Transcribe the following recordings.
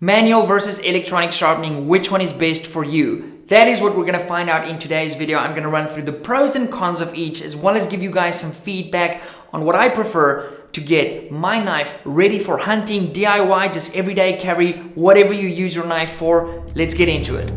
Manual versus electronic sharpening, which one is best for you? That is what we're going to find out in today's video. I'm going to run through the pros and cons of each, as well as give you guys some feedback on what I prefer to get my knife ready for hunting, DIY, just everyday carry, whatever you use your knife for. Let's get into it.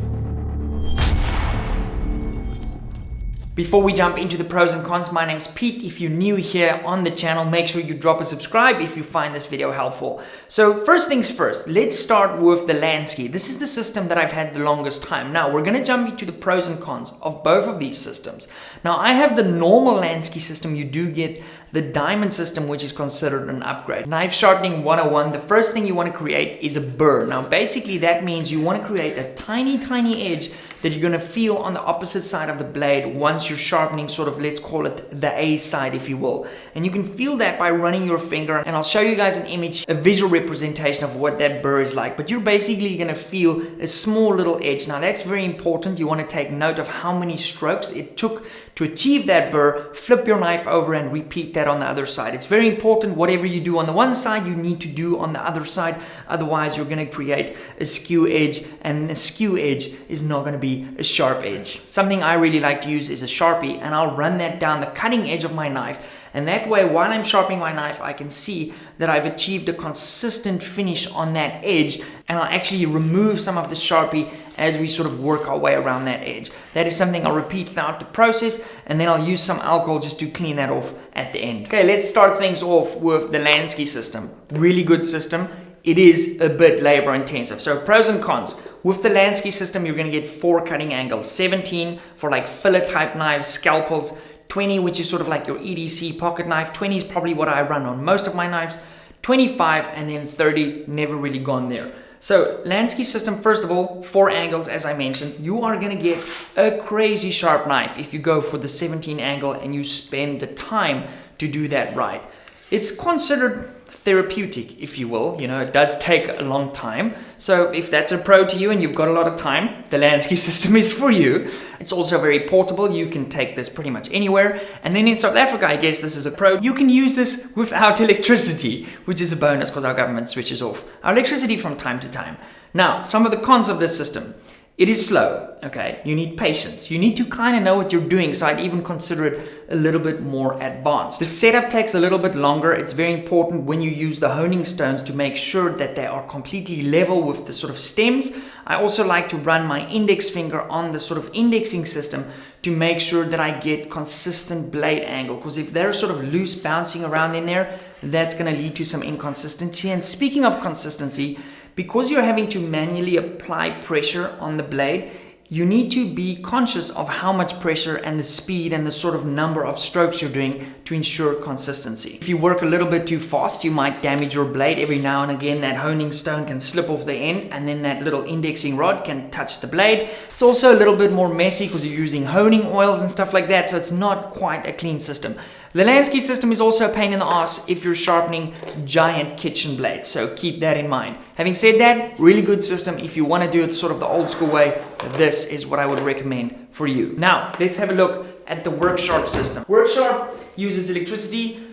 Before we jump into the pros and cons, my name's Pete. If you're new here on the channel, make sure you drop a subscribe if you find this video helpful. So first things first, let's start with the Lansky. This is the system that I've had the longest time. Now we're going to jump into the pros and cons of both of these systems. Now I have the normal Lansky system. You do get the diamond system, which is considered an upgrade. Knife sharpening 101, the first thing you want to create is a burr. Now basically that means you want to create a tiny edge that you're going to feel on the opposite side of the blade once you're sharpening, sort of, let's call it the A side, if you will. And you can feel that by running your finger, and I'll show you guys an image, a visual representation of what that burr is like. But you're basically going to feel a small little edge. Now that's very important. You want to take note of how many strokes it took to achieve that burr. Flip your knife over and repeat that on the other side. It's very important. Whatever you do on the one side, you need to do on the other side. Otherwise, you're going to create a skew edge, and a skew edge is not going to be a sharp edge. Something I really like to use is a Sharpie, and I'll run that down the cutting edge of my knife. And that way, while I'm sharpening my knife, I can see that I've achieved a consistent finish on that edge, and I'll actually remove some of the Sharpie as we sort of work our way around that edge. That is something I'll repeat throughout the process, and then I'll use some alcohol just to clean that off at the end. Okay, let's start things off with the Lansky system. Really good system. It is a bit labor intensive. So pros and cons. With the Lansky system, you're going to get 4 cutting angles. 17 for like fillet type knives, scalpels. 20, which is sort of like your EDC pocket knife. 20 is probably what I run on most of my knives. 25 and then 30, never really gone there. So Lansky system, first of all, 4 angles, as I mentioned. You are going to get a crazy sharp knife if you go for the 17 angle and you spend the time to do that right. It's considered therapeutic, if you will. You know, it does take a long time. So if that's a pro to you and you've got a lot of time, the Lansky system is for you. It's also very portable. You can take this pretty much anywhere. And then in South Africa, I guess this is a pro. You can use this without electricity, which is a bonus because our government switches off our electricity from time to time. Now, some of the cons of this system. It is slow, okay? You need patience. You need to kind of know what you're doing, so I'd even consider it a little bit more advanced. The setup takes a little bit longer. It's very important when you use the honing stones to make sure that they are completely level with the sort of stems. I also like to run my index finger on the sort of indexing system to make sure that I get consistent blade angle, because if they're sort of loose bouncing around in there, that's going to lead to some inconsistency. And speaking of consistency, because you're having to manually apply pressure on the blade, you need to be conscious of how much pressure and the speed and the sort of number of strokes you're doing to ensure consistency. If you work a little bit too fast, you might damage your blade. Every now and again, that honing stone can slip off the end, and then that little indexing rod can touch the blade. It's also a little bit more messy because you're using honing oils and stuff like that, so it's not quite a clean system. The Lansky system is also a pain in the ass if you're sharpening giant kitchen blades, so keep that in mind. Having said that, really good system. If you want to do it sort of the old school way, this is what I would recommend for you. Now, let's have a look at the WorkSharp system. WorkSharp uses electricity.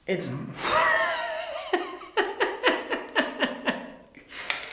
It's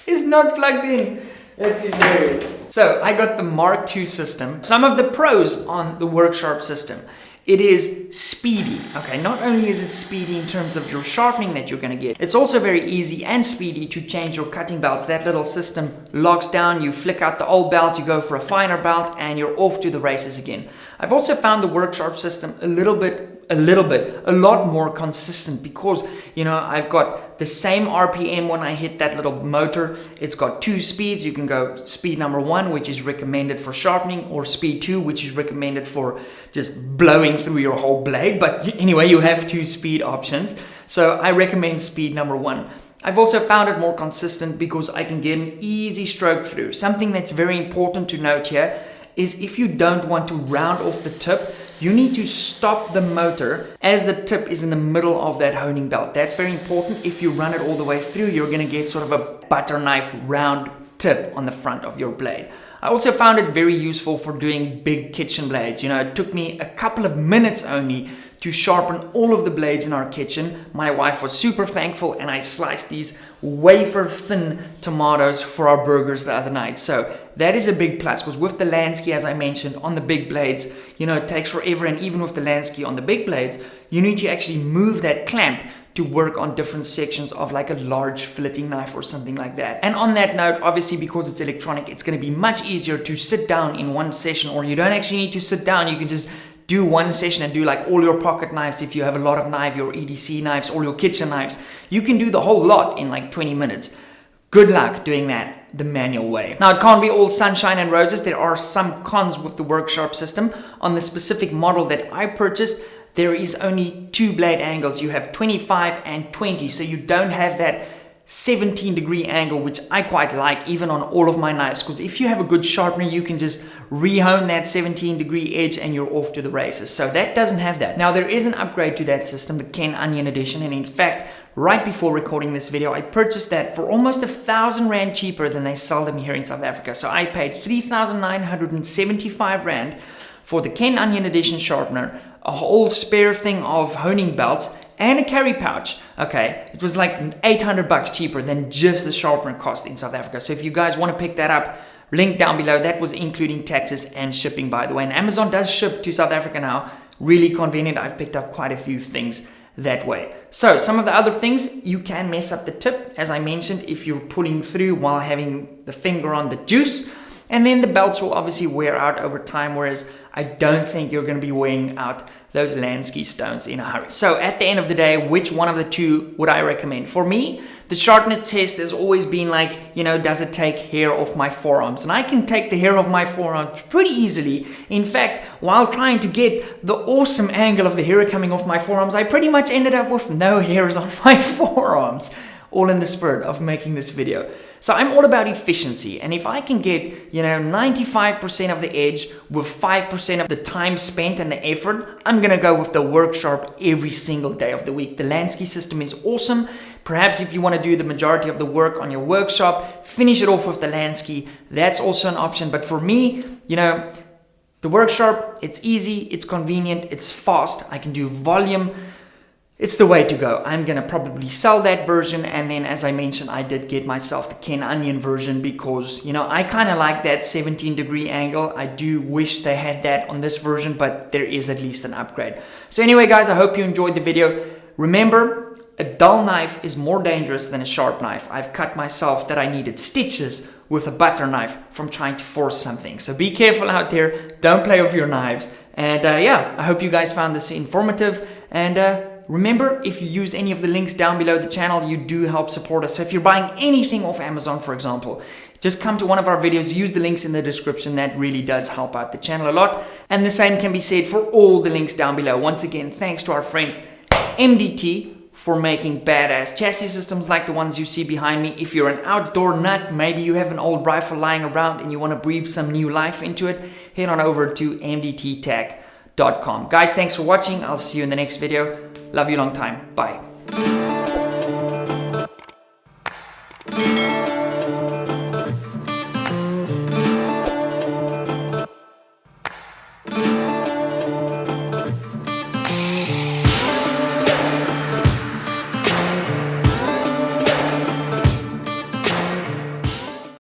it's not plugged in. That's hilarious. So I got the Mark II system. Some of the pros on the WorkSharp system. It is speedy. Okay, not only is it speedy in terms of your sharpening that you're going to get, it's also very easy and speedy to change your cutting belts. That little system locks down, you flick out the old belt, you go for a finer belt, and you're off to the races again. I've also found the WorkSharp system a lot more consistent because, you know, I've got the same RPM when I hit that little motor. It's got 2 speeds. You can go speed number 1, which is recommended for sharpening, or speed 2, which is recommended for just blowing through your whole blade. But anyway, you have 2 speed options. So I recommend speed number 1. I've also found it more consistent because I can get an easy stroke through. Something that's very important to note here is if you don't want to round off the tip, you need to stop the motor as the tip is in the middle of that honing belt. That's very important. If you run it all the way through, you're going to get sort of a butter knife round tip on the front of your blade. I also found it very useful for doing big kitchen blades. You know, it took me a couple of minutes only to sharpen all of the blades in our kitchen. My wife was super thankful, and I sliced these wafer thin tomatoes for our burgers the other night. So that is a big plus, because with the Lansky, as I mentioned, on the big blades, it takes forever. And even with the Lansky on the big blades, you need to actually move that clamp to work on different sections of like a large filleting knife or something like that. And on that note, obviously, because it's electronic, it's going to be much easier to sit down in one session, or you don't actually need to sit down. You can just do one session and do like all your pocket knives. If you have a lot of knives, your EDC knives, all your kitchen knives, you can do the whole lot in like 20 minutes. Good luck doing that the manual way. Now, it can't be all sunshine and roses. There are some cons with the Worksharp system. On the specific model that I purchased, there is only 2 blade angles. You have 25 and 20, so you don't have that 17-degree angle, which I quite like even on all of my knives, because if you have a good sharpener, you can just re-hone that 17-degree edge and you're off to the races. So that doesn't have that. Now, there is an upgrade to that system, the Ken Onion Edition, and in fact, right before recording this video, I purchased that for almost 1,000 Rand cheaper than they sell them here in South Africa. So I paid 3,975 Rand for the Ken Onion Edition sharpener, a whole spare thing of honing belts, and a carry pouch. Okay, it was like 800 bucks cheaper than just the sharpener cost in South Africa. So if you guys want to pick that up, link down below. That was including taxes and shipping, by the way. And Amazon does ship to South Africa now. Really convenient. I've picked up quite a few things that way. So some of the other things, you can mess up the tip, as I mentioned, if you're pulling through while having the finger on the juice. And then the belts will obviously wear out over time, whereas I don't think you're going to be wearing out those Lansky stones in a hurry. So at the end of the day, which one of the two would I recommend? For me, the sharpness test has always been like, does it take hair off my forearms? And I can take the hair off my forearms pretty easily. In fact, while trying to get the awesome angle of the hair coming off my forearms, I pretty much ended up with no hairs on my forearms, all in the spirit of making this video. So I'm all about efficiency, and if I can get 95% of the edge with 5% of the time spent and the effort, I'm gonna go with the Worksharp every single day of the week. The Lansky system is awesome. Perhaps if you want to do the majority of the work on your Workshop, finish it off with the Lansky. That's also an option. But for me, the Worksharp, it's easy, it's convenient, it's fast. I can do volume. It's the way to go. I'm going to probably sell that version. And then, as I mentioned, I did get myself the Ken Onion version because, I kind of like that 17-degree angle. I do wish they had that on this version, but there is at least an upgrade. So anyway, guys, I hope you enjoyed the video. Remember, a dull knife is more dangerous than a sharp knife. I've cut myself that I needed stitches with a butter knife from trying to force something. So be careful out there. Don't play with your knives. And I hope you guys found this informative. And remember, if you use any of the links down below the channel, you do help support us. So if you're buying anything off Amazon, for example, just come to one of our videos, use the links in the description. That really does help out the channel a lot. And the same can be said for all the links down below. Once again, thanks to our friends MDT for making badass chassis systems like the ones you see behind me. If you're an outdoor nut, maybe you have an old rifle lying around and you want to breathe some new life into it, head on over to mdttech.com. Guys, thanks for watching. I'll see you in the next video. Love you long time. Bye.